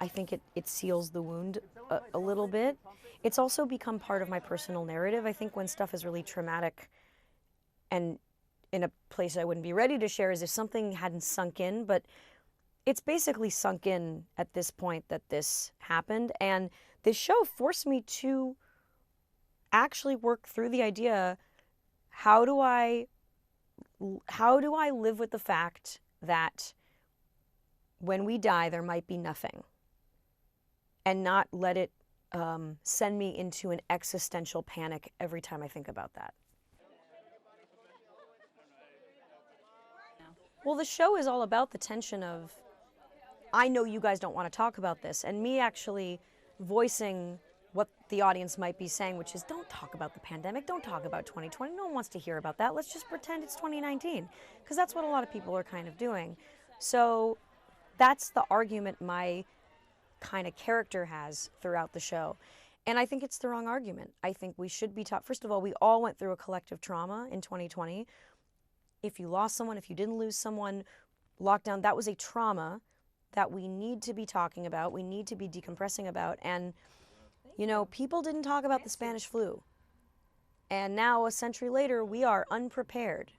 I think it seals the wound a little bit. It's also become part of my personal narrative. I think when stuff is really traumatic and in a place I wouldn't be ready to share, as if something hadn't sunk in, but it's basically sunk in at this point that this happened. And this show forced me to actually work through the idea, how do I live with the fact that when we die there might be nothing, and not let it send me into an existential panic every time I think about that. Well, the show is all about the tension of, I know you guys don't want to talk about this, and me actually voicing what the audience might be saying, which is, don't talk about the pandemic, don't talk about 2020, no one wants to hear about that, let's just pretend it's 2019, because that's what a lot of people are kind of doing. So that's the argument my kind of character has throughout the show. And I think it's the wrong argument. I think we should be taught, first of all, we all went through a collective trauma in 2020. If you lost someone, if you didn't lose someone, lockdown, that was a trauma that we need to be talking about, we need to be decompressing about. And, you know, people didn't talk about the Spanish flu. And now, a century later, we are unprepared